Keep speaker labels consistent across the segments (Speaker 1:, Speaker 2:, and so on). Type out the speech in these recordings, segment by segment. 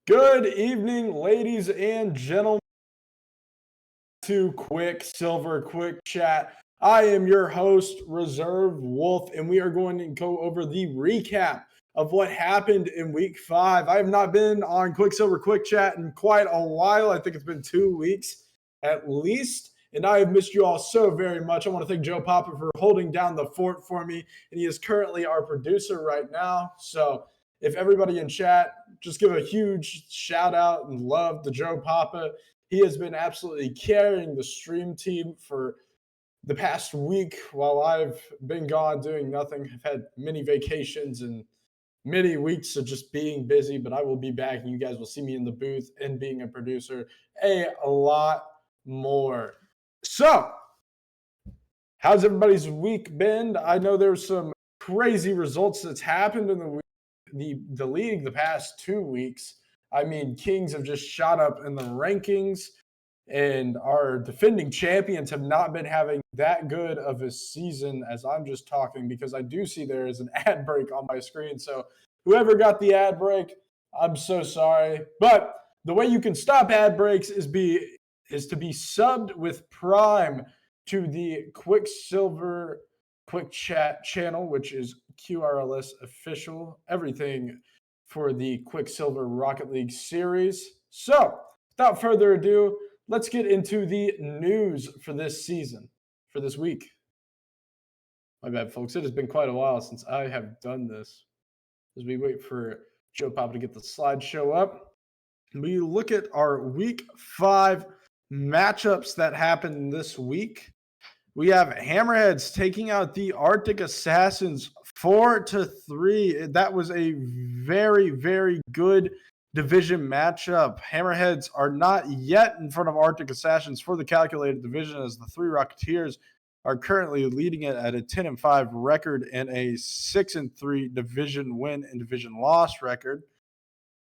Speaker 1: Good evening, ladies and gentlemen, to QuickSilver Quick Chat. I am your host, Reserve Wolf, and we are going to go over the recap of what happened in week 5. I have not been on QuickSilver Quick Chat in quite a while. I think it's been 2 weeks at least, and I have missed you all so very much. I want to thank Joe Papa for holding down the fort for me, and he is currently our producer right now. So if everybody in chat, just give a huge shout out and love to Joe Papa. He has been absolutely carrying the stream team for the past week while I've been gone doing nothing. I've had many vacations and many weeks of just being busy, but I will be back and you guys will see me in the booth and being a producer a lot more. So, how's everybody's week been? I know there's some crazy results that's happened in the league the past 2 weeks. I mean, Kings have just shot up in the rankings, and our defending champions have not been having that good of a season as I'm just talking, because I do see there is an ad break on my screen. So whoever got the ad break, I'm so sorry. But the way you can stop ad breaks is to be subbed with Prime to the QuickSilver Quick Chat channel, which is QRLS official, everything for the QuickSilver Rocket League series. So, without further ado, let's get into the news for this season, for this week. My bad, folks. It has been quite a while since I have done this. As we wait for Joe Papa to get the slideshow up, we look at our week 5 matchups that happened this week. We have Hammerheads taking out the Arctic Assassins 4-3. That was a very, very good division matchup. Hammerheads are not yet in front of Arctic Assassins for the calculated division, as the Three Rocketeers are currently leading it at a 10-5 record and a 6-3 division win and division loss record.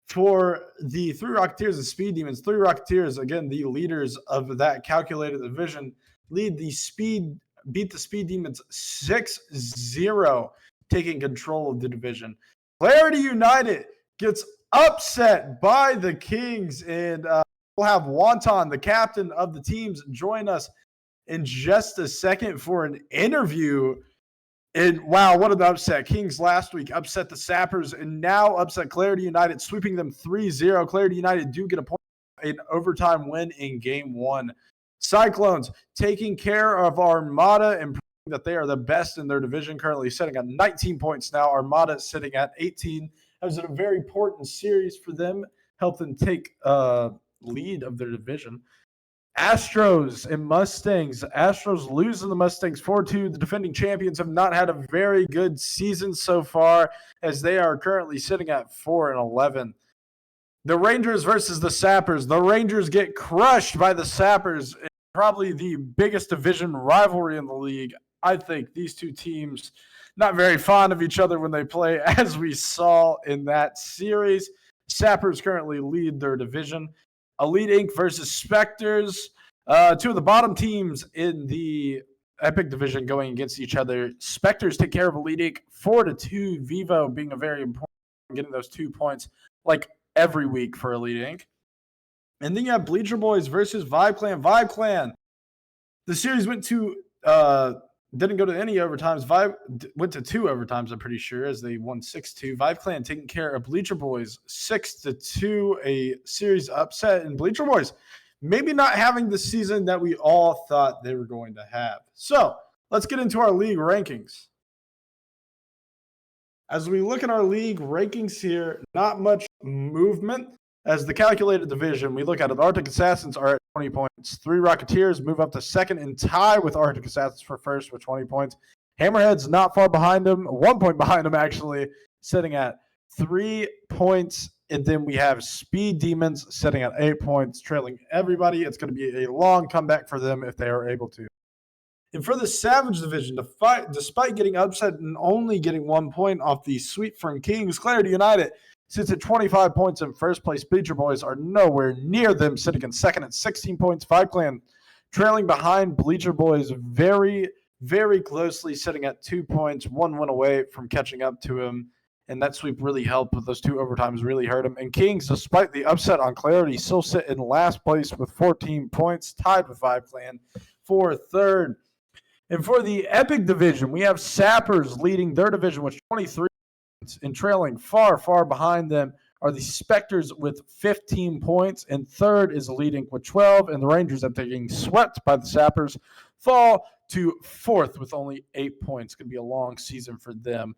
Speaker 1: For the Three Rocketeers and Speed Demons, Three Rocketeers, again, the leaders of that calculated division, beat the Speed Demons 6-0, taking control of the division. Clarity United gets upset by the Kings, and we'll have Wonton, the captain of the teams, join us in just a second for an interview. And wow, what an upset. Kings last week upset the Sappers and now upset Clarity United, sweeping them 3-0. Clarity United do get an overtime win in game 1. Cyclones taking care of Armada and proving that they are the best in their division, currently sitting at 19 points now. Armada sitting at 18. That was a very important series for them, helped them take lead of their division. Astros and Mustangs. Astros losing the Mustangs 4-2. The defending champions have not had a very good season so far, as they are currently sitting at 4-11. The Rangers versus the Sappers. The Rangers get crushed by the Sappers. Probably the biggest division rivalry in the league. I think these two teams not very fond of each other when they play, as we saw in that series. Sappers currently lead their division. Elite Inc. versus Spectres. Two of the bottom teams in the Epic division going against each other. Spectres take care of Elite Inc. 4-2. Vivo being a very important, getting those 2 points like every week for Elite Inc. And then you have Bleacher Boys versus Vibe Clan. Vibe Clan. The series went to didn't go to any overtimes. Vibe went to 2 overtimes, I'm pretty sure, as they won 6-2. Vibe Clan taking care of Bleacher Boys 6-2, a series upset. And Bleacher Boys maybe not having the season that we all thought they were going to have. So let's get into our league rankings. As we look at our league rankings here, not much movement. As the calculated division, we look at it. Arctic Assassins are at 20 points. Three Rocketeers move up to second and tie with Arctic Assassins for first with 20 points. Hammerheads not far behind them, 1 point behind them actually, sitting at 3 points. And then we have Speed Demons sitting at 8 points, trailing everybody. It's going to be a long comeback for them if they are able to. And for the Savage division, despite getting upset and only getting 1 point off the sweep from Kings, Clarity United sits at 25 points in first place. Bleacher Boys are nowhere near them, sitting in second at 16 points. Vibe Clan trailing behind Bleacher Boys very, very closely, sitting at 2 points, 1 win away from catching up to him. and that sweep really helped with those 2 overtimes, really hurt them. And Kings, despite the upset on Clarity, still sit in last place with 14 points, tied with 5 Clan for third. And for the Epic division, we have Sappers leading their division with 23 points, and trailing far, far behind them are the Spectres with 15 points, and third is leading with 12, and the Rangers, after getting swept by the Sappers, fall to fourth with only 8 points. Going to be a long season for them.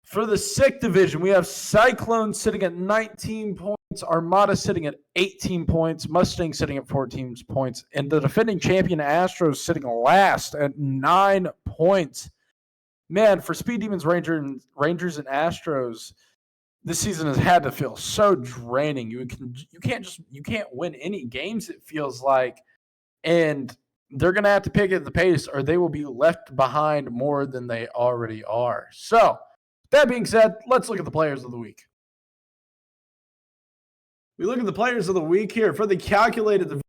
Speaker 1: For the Sick division, we have Cyclone sitting at 19 points, Armada sitting at 18 points, Mustang sitting at 14 points, and the defending champion Astros sitting last at 9 points. Man, for Speed Demons, Rangers, and Astros, this season has had to feel so draining. You can't win any games, it feels like, and they're going to have to pick at the pace, or they will be left behind more than they already are. So, that being said, let's look at the players of the week. We look at the players of the week here for the calculated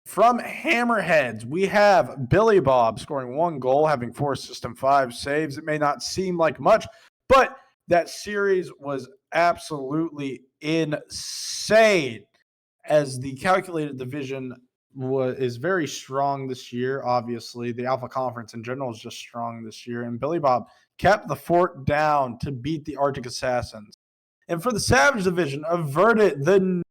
Speaker 1: from Hammerheads. We have Billy Bob scoring 1 goal, having 4 assists and 5 saves. It may not seem like much, but that series was absolutely insane, as the calculated division is very strong this year. Obviously, the Alpha Conference in general is just strong this year, and Billy Bob kept the fort down to beat the Arctic Assassins. And for the Savage division, Averted, the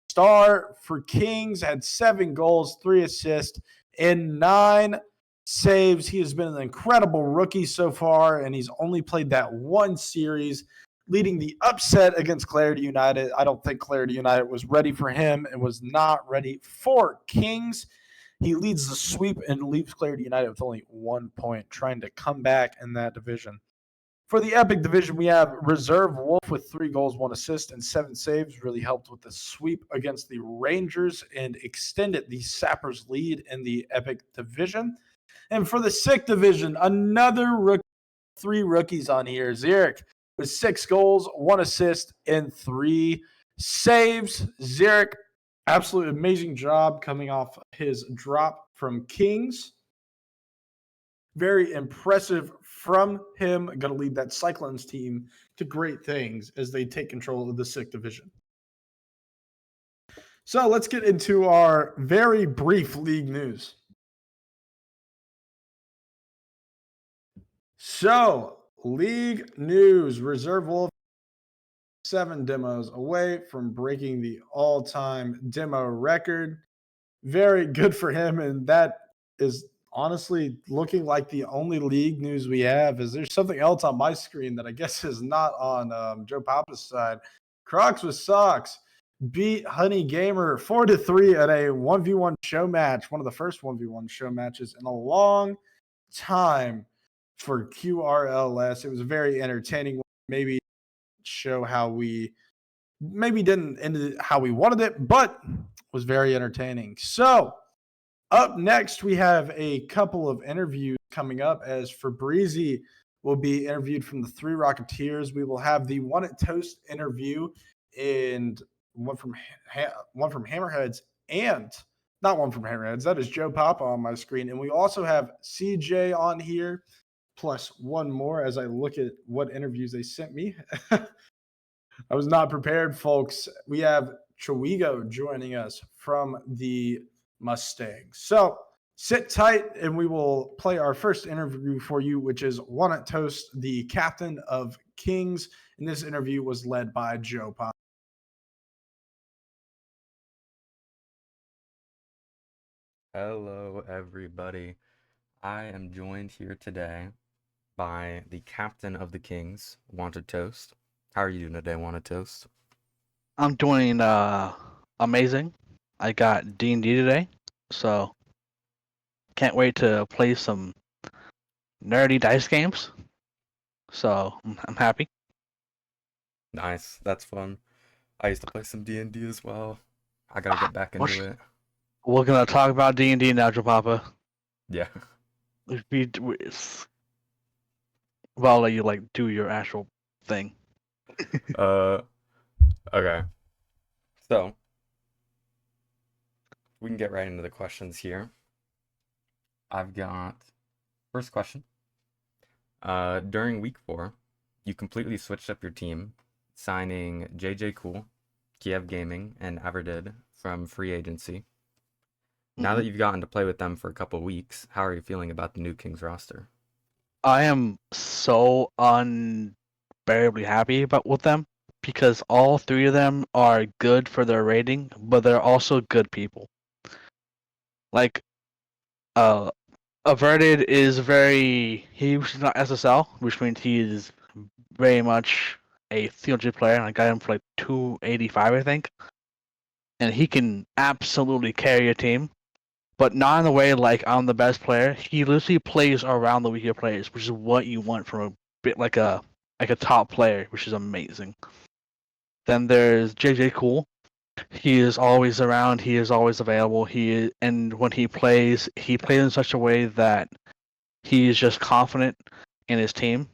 Speaker 1: star for Kings, had 7 goals, 3 assists, and 9 saves. He has been an incredible rookie so far, and he's only played that 1 series, leading the upset against Clarity United. I don't think Clarity United was ready for him and was not ready for Kings. He leads the sweep and leaves Clarity United with only 1 point, trying to come back in that division. For the Epic division, we have Reserve Wolf with 3 goals, 1 assist, and 7 saves. Really helped with the sweep against the Rangers and extended the Sappers' lead in the Epic division. And for the Sick division, another rookie, 3 rookies on here. Zurich with 6 goals, 1 assist, and 3 saves. Zurich, absolutely amazing job coming off his drop from Kings. Very impressive from him. Going to lead that Cyclones team to great things as they take control of the Sick division. So let's get into our very brief league news. So, league news. Reserve Wolf 7 demos away from breaking the all-time demo record. Very good for him, and that is honestly looking like the only league news we have. Is there's something else on my screen that I guess is not on Joe Papa's side. Crocs with Socks beat Honey Gamer 4-3 at a 1v1 show match, one of the first 1v1 show matches in a long time for QRLS. It was very entertaining. Maybe show how we maybe didn't end it how we wanted it, but was very entertaining. So up next, we have a couple of interviews coming up, as Fabrizi will be interviewed from the 3 Rocketeers. We will have the One at Toast interview and one from Hammerheads, and not one from Hammerheads. That is Joe Papa on my screen. And we also have CJ on here, plus one more as I look at what interviews they sent me. I was not prepared, folks. We have Chiwigo joining us from the Mustang. So sit tight, and we will play our first interview for you, which is One at Toast, the captain of Kings. And this interview was led by Joe Pop.
Speaker 2: Hello, everybody. I am joined here today by the captain of the Kings, Wanted Toast. How are you doing today, Wanted Toast?
Speaker 3: I'm doing amazing. I got D&D today, so can't wait to play some nerdy dice games. So I'm happy.
Speaker 2: Nice, that's fun. I used to play some D&D as well. I gotta get back into it.
Speaker 3: We're gonna talk about D&D now, Joe Papa.
Speaker 2: Yeah.
Speaker 3: Well, I'll let you do your actual thing.
Speaker 2: Okay. So we can get right into the questions here. I've got first question. During week 4, you completely switched up your team, signing JJ Cool, Kiev Gaming, and Everdid from free agency. Now
Speaker 3: Mhm.
Speaker 2: that you've gotten to play with them for a couple weeks, how are you feeling about the new Kings roster?
Speaker 3: I am so unbearably happy about with them because all three of them are good for their rating, but they're also good people. Like, uh, Averted is he's not SSL, which means he is very much a 300 player, and I got him for like 285, I think. And he can absolutely carry a team, but not in the way like I'm the best player. He literally plays around the weaker players, which is what you want from a bit like a top player, which is amazing. Then there's JJ Cool. He is always around. He is always available. And when he plays in such a way that he is just confident in his team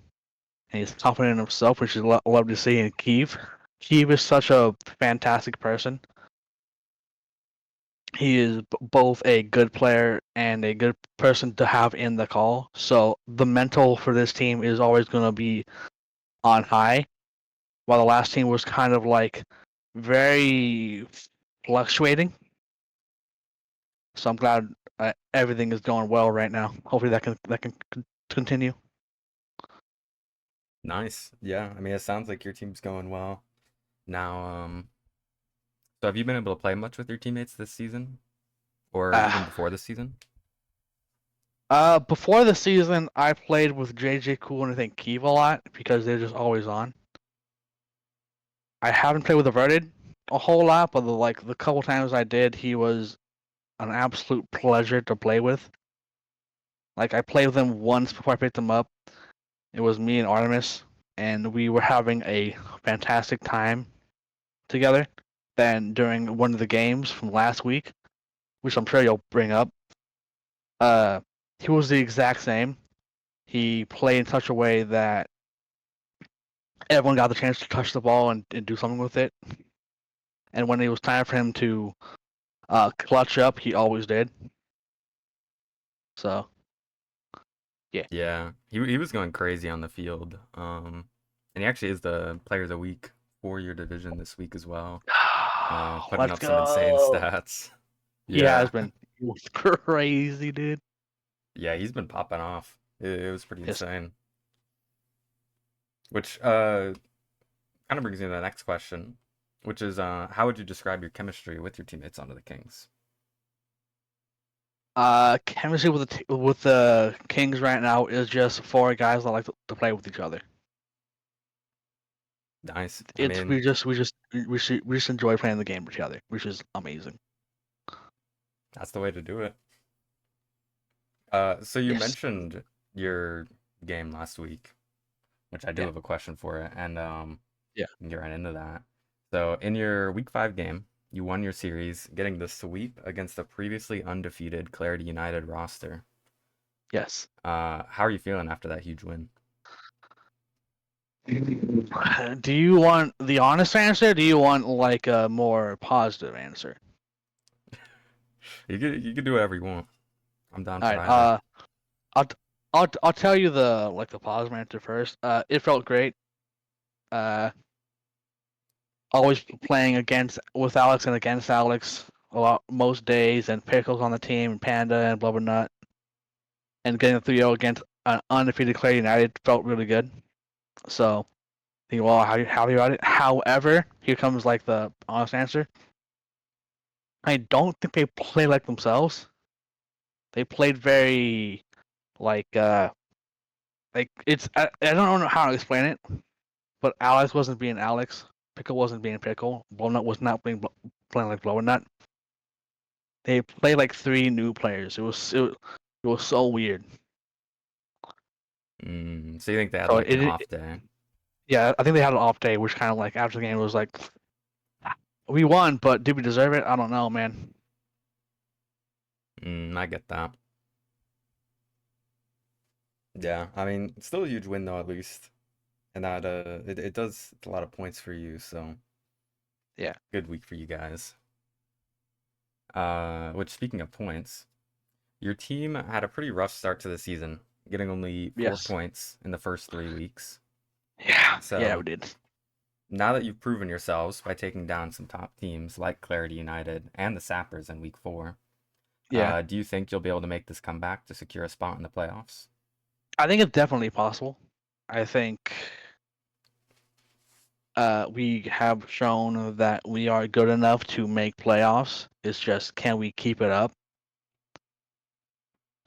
Speaker 3: and he's confident in himself, which is love to see in Kiev. Kiev is such a fantastic person. He is both a good player and a good person to have in the call. So the mental for this team is always going to be on high, while the last team was kind of like very fluctuating. So I'm glad everything is going well right now. Hopefully that can continue.
Speaker 2: Nice. Yeah, I mean, it sounds like your team's going well. Now, so have you been able to play much with your teammates this season? Or even
Speaker 3: Uh,
Speaker 2: before this season?
Speaker 3: Before the season, I played with JJ Cool and I think Kiev a lot because they're just always on. I haven't played with Averted a whole lot, but the couple times I did, he was an absolute pleasure to play with. Like I played with him once before I picked him up. It was me and Artemis, and we were having a fantastic time together. Then during one of the games from last week, which I'm sure you'll bring up, uh, he was the exact same. He played in such a way that everyone got the chance to touch the ball and do something with it. And when it was time for him to clutch up, he always did. So yeah.
Speaker 2: Yeah, he was going crazy on the field. And he actually is the Player of the Week for your division this week as well. Putting
Speaker 3: Let's
Speaker 2: up some insane
Speaker 3: go.
Speaker 2: stats.
Speaker 3: He has
Speaker 2: Yeah,
Speaker 3: been. He was crazy, dude.
Speaker 2: yeah, he's been popping off. It was pretty
Speaker 3: Yes.
Speaker 2: insane. Which kind of brings me to the next question, which is how would you describe your chemistry with your teammates onto the Kings?
Speaker 3: Chemistry with the Kings right now is just four guys that like to play with each other.
Speaker 2: Nice. I
Speaker 3: It's
Speaker 2: mean,
Speaker 3: we just enjoy playing the game with each other, which is amazing.
Speaker 2: that's the way to do it. So you
Speaker 3: Yes.
Speaker 2: mentioned your game last week, which I do
Speaker 3: Yeah.
Speaker 2: have a question for it, and
Speaker 3: Yeah.
Speaker 2: we can get right into that. So in your week 5 game, you won your series, getting the sweep against the previously undefeated Clarity United roster.
Speaker 3: Yes.
Speaker 2: How are you feeling after that huge win?
Speaker 3: Do you want the honest answer? Or do you want like a more positive answer?
Speaker 2: You could do whatever you want. I'm down
Speaker 3: All
Speaker 2: for
Speaker 3: right.
Speaker 2: either.
Speaker 3: I'll I'll tell you the positive answer first. It felt great. Uh, always playing against with Alex and against Alex a lot most days, and Pickles on the team, and Panda and Blubber and getting a 3-0 against an undefeated Clay United felt really good. So, think well, happy about it. However, here comes like the honest answer. I don't think they play like themselves. They played very like it's I don't know how to explain it, but Alex wasn't being Alex. Pickle wasn't being Pickle. Blownut was not playing like Blownut. They played like three new players. It was so weird.
Speaker 2: So you think they had
Speaker 3: So
Speaker 2: like an off day?
Speaker 3: yeah, I think they had an off day, which kind of like after the game was like, we won, but did we deserve it? I don't know, man.
Speaker 2: I get that. Yeah, I mean, it's still a huge win though, at least. And that it does a lot of points for you, so
Speaker 3: Yeah.
Speaker 2: good week for you guys. Which speaking of points, your team had a pretty rough start to the season, getting only 4
Speaker 3: Yes.
Speaker 2: points in the first 3 weeks.
Speaker 3: Yeah,
Speaker 2: So
Speaker 3: we did.
Speaker 2: now that you've proven yourselves by taking down some top teams like Clarity United and the Sappers in Week 4,
Speaker 3: Yeah,
Speaker 2: do you think you'll be able to make this comeback to secure a spot in the playoffs?
Speaker 3: I think it's definitely possible. I think we have shown that we are good enough to make playoffs. It's just, can we keep it up?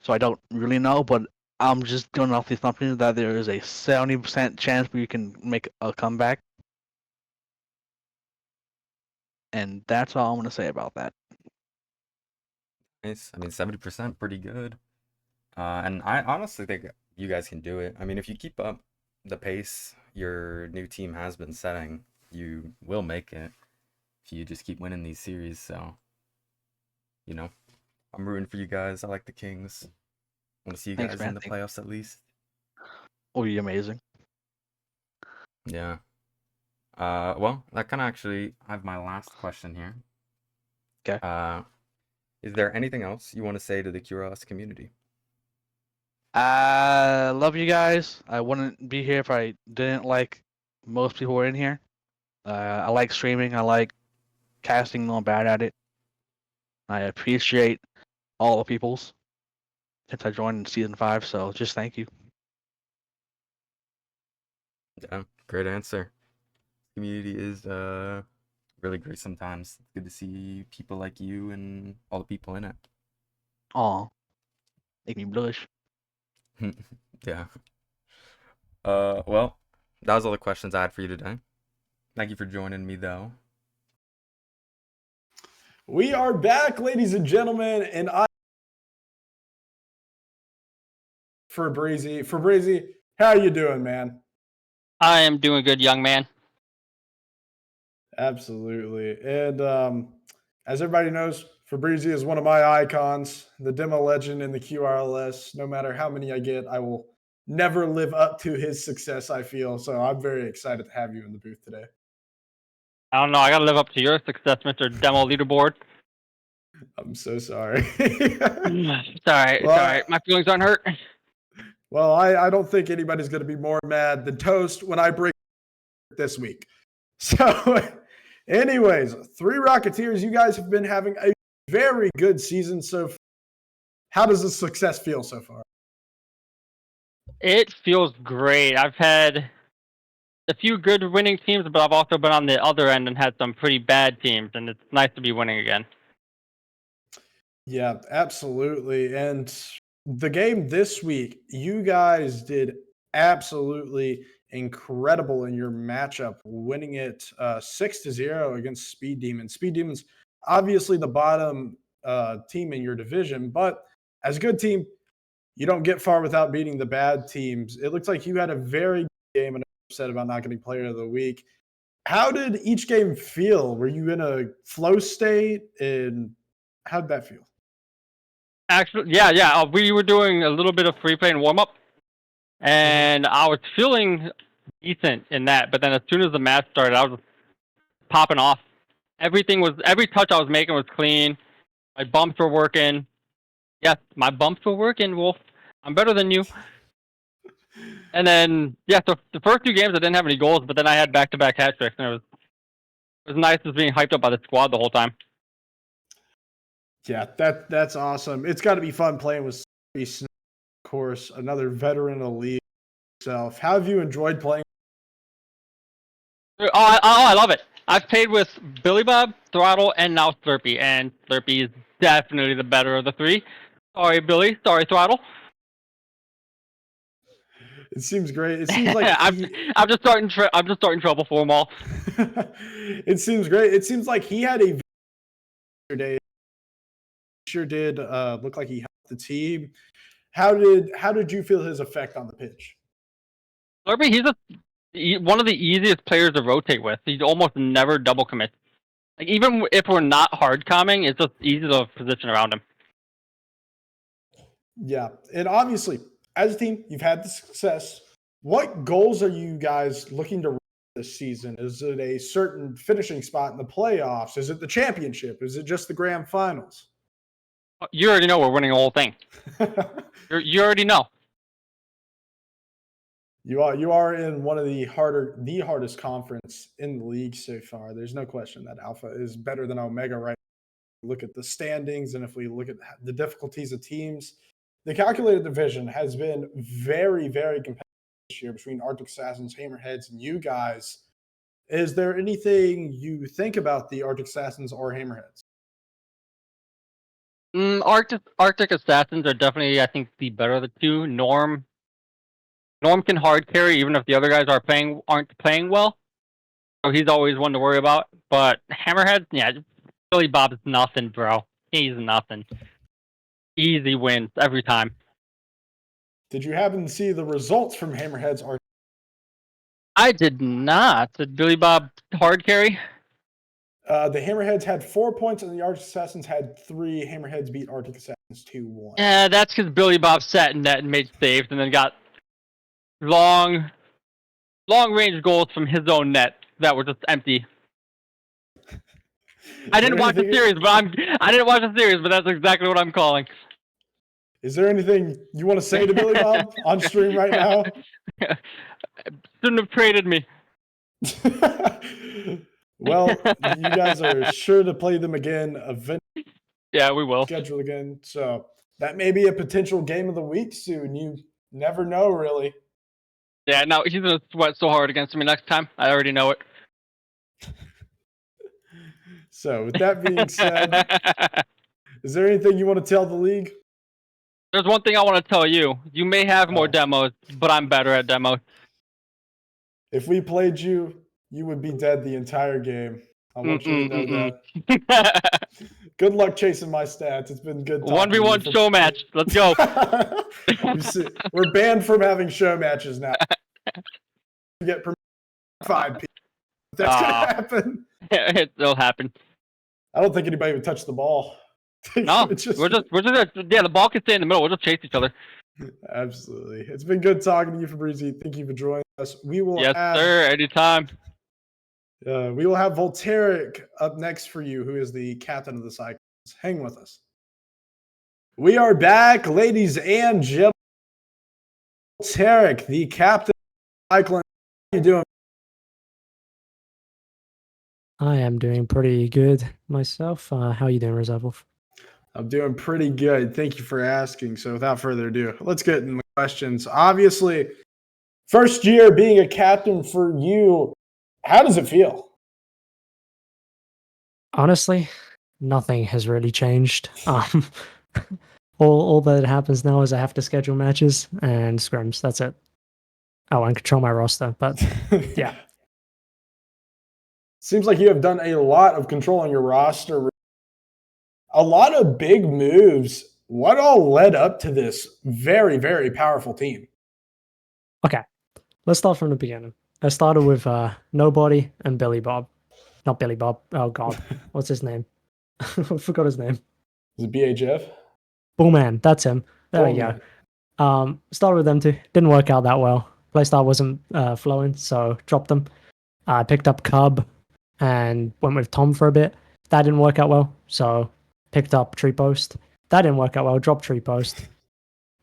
Speaker 3: So I don't really know, but I'm just going off the assumption that there is a 70% chance we can make a comeback. And that's all I'm going to say about that.
Speaker 2: Nice. I mean, 70%, pretty good. And I honestly think you guys can do it. I mean, if you keep up the pace your new team has been setting, you will make it if you just keep winning these series. So, I'm rooting for you guys. I like the Kings. I want to see you
Speaker 3: Thanks,
Speaker 2: guys
Speaker 3: man.
Speaker 2: in the playoffs at least.
Speaker 3: Oh, you're amazing.
Speaker 2: Yeah. Well, that kind of actually, I have my last question here.
Speaker 3: Okay.
Speaker 2: Is there anything else you want to say to the QRS community?
Speaker 3: I love you guys. I wouldn't be here if I didn't like most people were in here. I like streaming. I like casting. I'm bad at it. I appreciate all the peoples since I joined in season 5. So just thank you.
Speaker 2: Yeah, great answer. Community is really great sometimes. It's good to see people like you and all the people in it.
Speaker 3: Aw, make me blush.
Speaker 2: Yeah. Well, that was all the questions I had for you today. Thank you for joining me, though.
Speaker 1: We are back, ladies and gentlemen, and I for Breezy. For Breezy, how you doing, man?
Speaker 4: I am doing good, young man.
Speaker 1: Absolutely. And as everybody knows, Fabrizi is one of my icons, the demo legend in the QRLS. No matter how many I get, I will never live up to his success, I feel. So I'm very excited to have you in the booth today.
Speaker 4: I don't know. I got to live up to your success, Mr. Demo Leaderboard.
Speaker 1: I'm so sorry.
Speaker 4: It's all right. It's
Speaker 1: Well,
Speaker 4: all right. My feelings aren't hurt.
Speaker 1: Well, I don't think anybody's going to be more mad than Toast when I break this week. So, anyways, 3 Rocketeers, you guys have been having a very good season so far. How does the success feel so far?
Speaker 4: It feels great. I've had a few good winning teams, but I've also been on the other end and had some pretty bad teams, and it's nice to be winning again.
Speaker 1: Yeah, absolutely. And the game this week, you guys did absolutely incredible in your matchup, winning it 6-0 against Speed Demons. Speed Demons, obviously the bottom team in your division, but as a good team, you don't get far without beating the bad teams. It looks like you had a very good game, and I'm upset about not getting Player of the Week. How did each game feel? Were you in a flow state, and how did that feel?
Speaker 4: Actually, yeah. We were doing a little bit of free play and warm up, and I was feeling decent in that. But then as soon as the match started, I was popping off. Every touch I was making was clean. My bumps were working. Yes, my bumps were working, Wolf. I'm better than you. And then, so the first 2 games I didn't have any goals, but then I had back-to-back hat tricks, and it was nice just being hyped up by the squad the whole time.
Speaker 1: Yeah, that's awesome. It's got to be fun playing with Snap, of course, another veteran of the league itself. How have you enjoyed playing?
Speaker 4: I love it. I've played with Billy Bob, Throttle, and now Slurpee, and Slurpee is definitely the better of the 3. Sorry, Billy. Sorry, Throttle.
Speaker 1: It seems great. It seems like
Speaker 4: I'm just starting trouble for them all.
Speaker 1: It seems great. It seems like he had a day. Sure did look like he helped the team. How did you feel his effect on the pitch?
Speaker 4: Slurpee, he's one of the easiest players to rotate with. He's almost never double commits. Like, even if we're not hard calming, it's just easy to position around him.
Speaker 1: Yeah, and obviously, as a team, you've had the success. What goals are you guys looking to reach this season? Is it a certain finishing spot in the playoffs? Is it the championship? Is it just the grand finals?
Speaker 4: You already know we're winning the whole thing. You already know.
Speaker 1: You are in one of the hardest conference in the league so far. There's no question that Alpha is better than Omega right now. Look at the standings, and if we look at the difficulties of teams, the calculated division has been very, very competitive this year between Arctic Assassins, Hammerheads, and you guys. Is there anything you think about the Arctic Assassins or Hammerheads?
Speaker 4: Arctic Assassins are definitely, I think, the better of the two. Norm can hard carry even if the other guys aren't playing well. So he's always one to worry about. But Hammerhead, yeah, Billy Bob's nothing, bro. He's nothing. Easy wins every time.
Speaker 1: Did you happen to see the results from Hammerheads?
Speaker 4: I did not. Did Billy Bob hard carry?
Speaker 1: The Hammerheads had 4 points, and the Arctic Assassins had 3. Hammerheads beat Arctic Assassins 2-1.
Speaker 4: Yeah, that's because Billy Bob sat in net and made saves, and then got long range goals from his own net that were just empty. I didn't watch the series, but that's exactly what I'm calling.
Speaker 1: Is there anything you want to say to Billy Bob on stream right now?
Speaker 4: Shouldn't have traded me.
Speaker 1: Well, you guys are sure to play them again eventually.
Speaker 4: Yeah, we will.
Speaker 1: Schedule again. So that may be a potential game of the week soon. You never know, really.
Speaker 4: Yeah, no, he's going to sweat so hard against me next time. I already know it.
Speaker 1: So with that being said, is there anything you want to tell the league?
Speaker 4: There's one thing I want to tell you. You may have more demos, but I'm better at demos.
Speaker 1: If we played you, you would be dead the entire game. I want you to know that. Good luck chasing my stats. It's been good talking
Speaker 4: 1v1 show match. Let's go.
Speaker 1: We're banned from having show matches now. We get 5 people. That's going to happen.
Speaker 4: It'll happen.
Speaker 1: I don't think anybody would touch the ball.
Speaker 4: No, we're just the ball can stay in the middle. We'll just chase each other.
Speaker 1: Absolutely. It's been good talking to you, Fabrizi. Thank you for joining us. We will
Speaker 4: Yes, sir. Anytime.
Speaker 1: We will have Volteric up next for you, who is the captain of the Cyclones. Hang with us. We are back, ladies and gentlemen. Volteric, the captain of the Cyclones. How are you doing?
Speaker 5: I am doing pretty good myself. How are you doing, Reserve Wolf?
Speaker 1: I'm doing pretty good. Thank you for asking. So without further ado, let's get into the questions. Obviously, first year being a captain for you, how does it feel?
Speaker 5: Honestly, nothing has really changed. All that happens now is I have to schedule matches and scrims. That's it. Oh, and control my roster. But yeah.
Speaker 1: Seems like you have done a lot of controlling your roster. A lot of big moves. What all led up to this very, very powerful team?
Speaker 5: Okay, let's start from the beginning. I started with Nobody and Billy Bob. Not Billy Bob. Oh, God. What's his name? I forgot his name.
Speaker 1: Is it BHF?
Speaker 5: Bullman. That's him. There we go. Started with them two. Didn't work out that well. Playstyle wasn't flowing, so dropped them. I picked up Cub and went with Tom for a bit. That didn't work out well, so picked up Tree Post. That didn't work out well. Dropped Tree Post.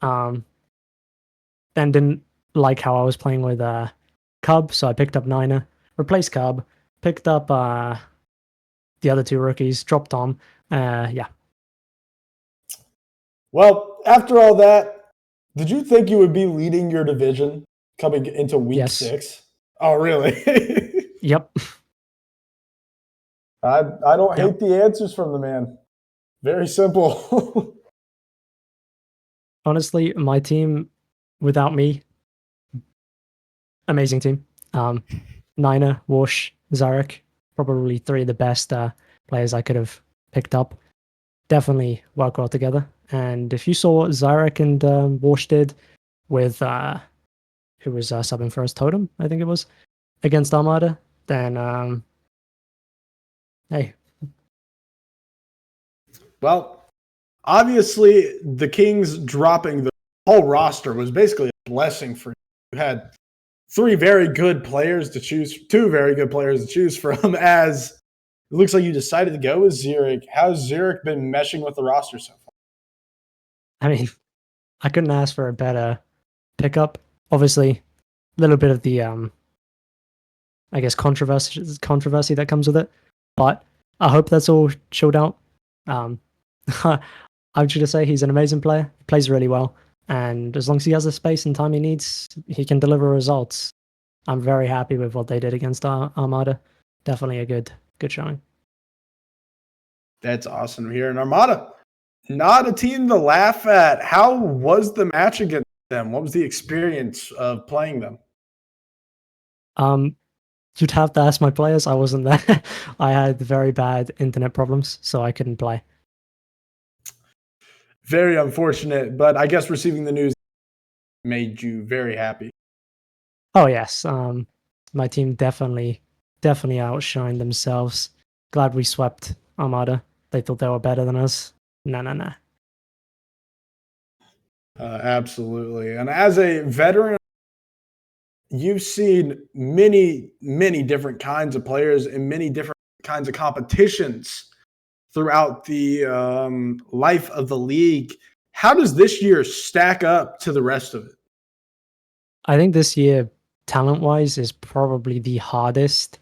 Speaker 5: Then didn't like how I was playing with Cub, so I picked up Niner. Replaced Cub. Picked up the other two rookies. Dropped Tom. Yeah.
Speaker 1: Well, after all that, did you think you would be leading your division coming into week 6? Oh, really?
Speaker 5: Yep.
Speaker 1: I don't hate the answers from the man. Very simple.
Speaker 5: Honestly, my team, without me, amazing team. Niner, Wash, Zarek, probably 3 of the best players I could have picked up. Definitely work well together. And if you saw what Zarek and Wash did with who was subbing for us, Totem, I think it was, against Armada, then hey.
Speaker 1: Well, obviously, the Kings dropping the whole roster was basically a blessing for you. You had 2 very good players to choose from, as it looks like you decided to go with Zurich. How's Zurich been meshing with the roster so far?
Speaker 5: I mean, I couldn't ask for a better pickup. Obviously, little bit of the I guess controversy that comes with it. But I hope that's all chilled out. I'm just gonna say he's an amazing player. He plays really well, and as long as he has the space and time he needs, he can deliver results. I'm very happy with what they did against Armada. Definitely a good showing.
Speaker 1: That's awesome to hear. And Armada, not a team to laugh at. How was the match against them? What was the experience of playing them?
Speaker 5: You'd have to ask my players. I wasn't there. I had very bad internet problems, so I couldn't play.
Speaker 1: Very unfortunate, but I guess receiving the news made you very happy.
Speaker 5: Oh yes, my team definitely outshined themselves. Glad we swept Armada. They thought they were better than us. No.
Speaker 1: Absolutely. And as a veteran, you've seen many different kinds of players and many different kinds of competitions throughout the life of the league. How does this year stack up to the rest of it?
Speaker 5: I think this year, talent-wise, is probably the hardest.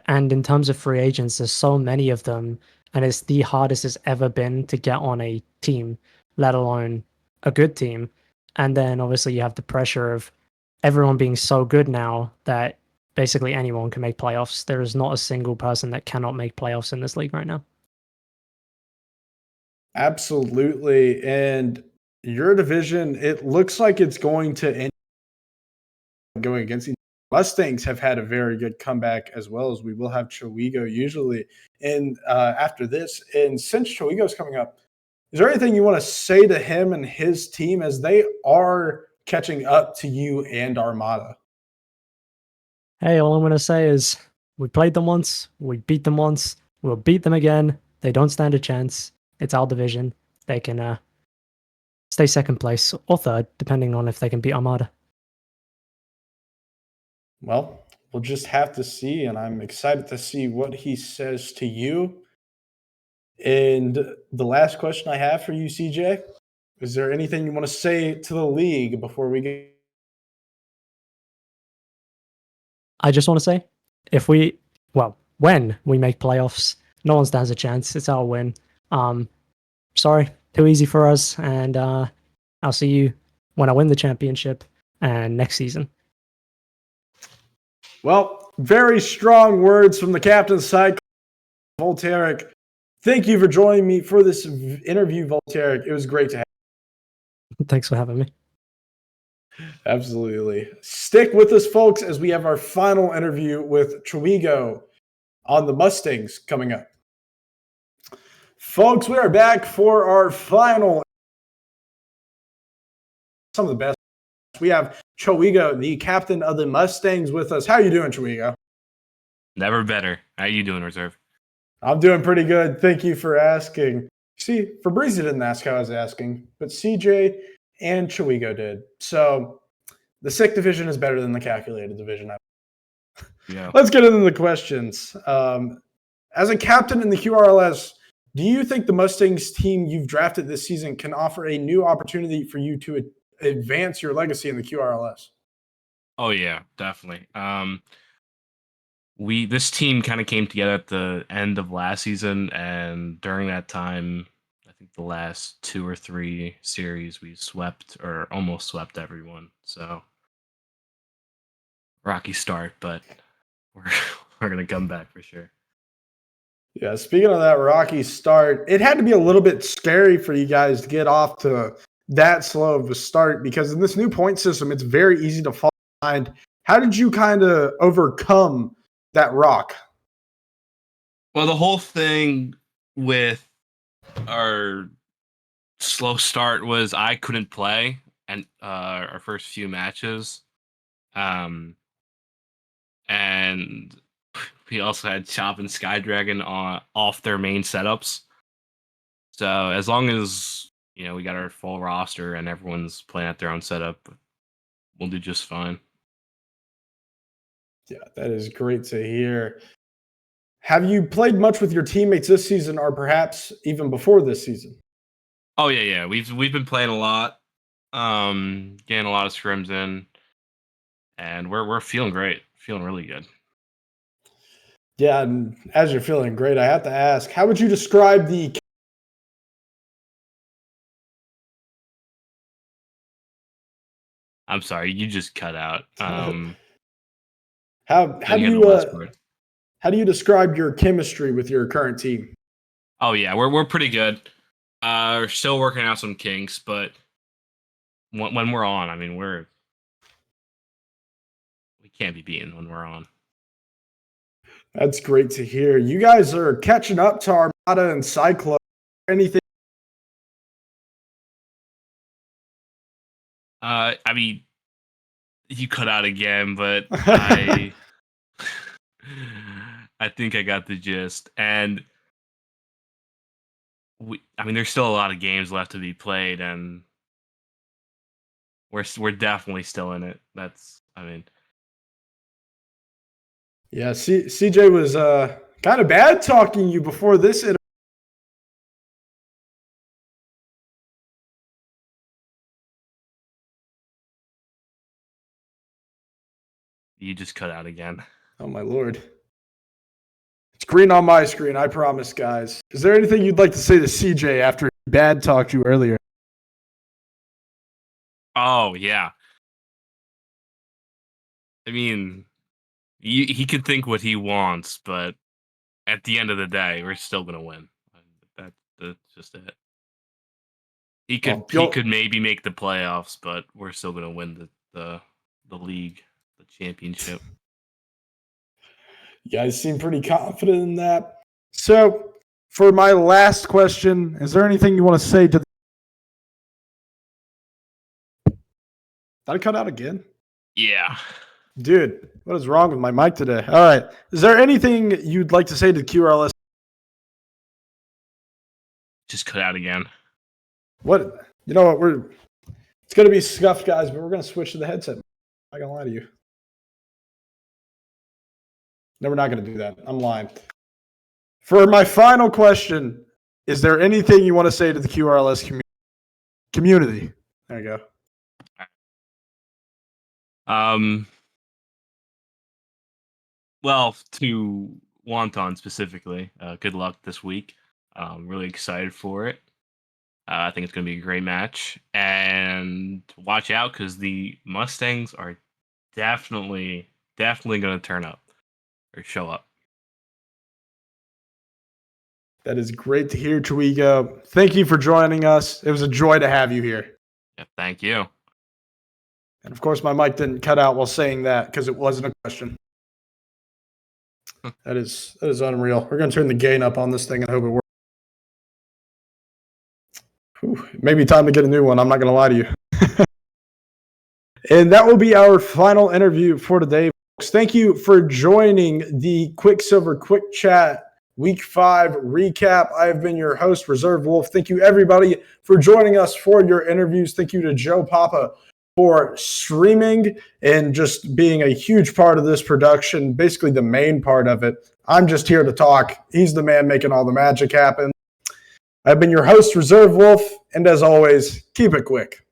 Speaker 5: And in terms of free agents, there's so many of them, and it's the hardest it's ever been to get on a team, let alone a good team. And then obviously you have the pressure of everyone being so good now that basically anyone can make playoffs. There is not a single person that cannot make playoffs in this league right now.
Speaker 1: Absolutely. And your division, it looks like it's going to end going against each other. Mustangs have had a very good comeback as well, as we will have Chowigo usually. And after this, and since Chowigo's coming up, is there anything you want to say to him and his team as they are catching up to you and Armada?
Speaker 5: Hey, all I'm going to say is we played them once, we beat them once, we'll beat them again. They don't stand a chance. It's our division. They can stay second place or third, depending on if they can beat Armada.
Speaker 1: Well, we'll just have to see, and I'm excited to see what he says to you. And the last question I have for you, CJ, is there anything you want to say to the league before we get?
Speaker 5: I just want to say, when we make playoffs, no one stands a chance. It's our win. Sorry, too easy for us, and I'll see you when I win the championship and next season.
Speaker 1: Well, very strong words from the captain's side, Volteric. Thank you for joining me for this interview, Volteric. It was great to have
Speaker 5: you. Thanks for having me.
Speaker 1: Absolutely. Stick with us, folks, as we have our final interview with Chowigo on the Mustangs coming up. Folks, we are back for our final. Some of the best. We have Chowigo, the captain of the Mustangs, with us. How are you doing, Chowigo?
Speaker 6: Never better. How you doing, Reserve?
Speaker 1: I'm doing pretty good. Thank you for asking. See, Fabrizi didn't ask how I was asking, but CJ and Chowigo did. So the sick division is better than the calculated division.
Speaker 6: Yeah.
Speaker 1: Let's get into the questions. As a captain in the QRLS, do you think the Mustangs team you've drafted this season can offer a new opportunity for you to advance your legacy in the QRLS?
Speaker 6: Oh yeah, definitely. This team kind of came together at the end of last season, and during that time, I think the last 2 or 3 series we swept or almost swept everyone. So rocky start, but we're gonna come back for sure.
Speaker 1: Yeah, speaking of that rocky start, it had to be a little bit scary for you guys to get off to that slow of a start because in this new point system, it's very easy to fall behind. How did you kind of overcome that rock?
Speaker 6: Well, the whole thing with our slow start was I couldn't play and our first few matches. And we also had Chop and Skydragon off their main setups. So as long as we got our full roster and everyone's playing at their own setup, we'll do just fine.
Speaker 1: Yeah, that is great to hear. Have you played much with your teammates this season, or perhaps even before this season?
Speaker 6: Oh yeah. We've been playing a lot, getting a lot of scrims in, and we're feeling great, feeling really good.
Speaker 1: Yeah, and as you're feeling great, I have to ask, how would you describe the
Speaker 6: I'm sorry, you just cut out.
Speaker 1: how
Speaker 6: Then
Speaker 1: do
Speaker 6: you had the
Speaker 1: you
Speaker 6: last part.
Speaker 1: how do you describe your chemistry with your current team?
Speaker 6: Oh yeah, we're pretty good. We're still working out some kinks, but when we're on, I mean, we can't be beaten when we're on.
Speaker 1: That's great to hear. You guys are catching up to Armada and Cyclone. Anything?
Speaker 6: I mean, you cut out again, but I think I got the gist. And I mean, there's still a lot of games left to be played, and we're definitely still in it. I mean,
Speaker 1: Yeah, CJ was kind of bad talking you before this.
Speaker 6: you just cut out again.
Speaker 1: Oh my lord. It's green on my screen, I promise, guys. Is there anything you'd like to say to CJ after he bad talked you earlier?
Speaker 6: Oh yeah. I mean, he can think what he wants, but at the end of the day, we're still gonna win. That's just it. He could maybe make the playoffs, but we're still gonna win the league, the championship.
Speaker 1: You guys seem pretty confident in that. So, for my last question, is there anything you want to say to the... Did I cut out again?
Speaker 6: Yeah.
Speaker 1: Dude, what is wrong with my mic today? All right. Is there anything you'd like to say to the QRLS?
Speaker 6: Just cut out again.
Speaker 1: What? You know what? It's going to be scuffed, guys, but we're going to switch to the headset. I'm not going to lie to you. No, we're not going to do that. I'm lying. For my final question, is there anything you want to say to the QRLS community? There you go.
Speaker 6: Well, to Wonton specifically, good luck this week. Really excited for it. I think it's going to be a great match. And watch out because the Mustangs are definitely going to turn up or show up.
Speaker 1: That is great to hear, Twigo. Thank you for joining us. It was a joy to have you here.
Speaker 6: Yeah, thank you.
Speaker 1: And of course, my mic didn't cut out while saying that because it wasn't a question. That is unreal. We're going to turn the gain up on this thing and hope it works. Whew, it may be time to get a new one. I'm not going to lie to you. And that will be our final interview for today, folks. Thank you for joining the QuickSilver Quick Chat Week 5 recap. I have been your host, Reserve Wolf. Thank you, everybody, for joining us for your interviews. Thank you to Joe Papa for streaming and just being a huge part of this production, basically the main part of it. I'm just here to talk. He's the man making all the magic happen. I've been your host, Reserve Wolf, and as always, keep it quick.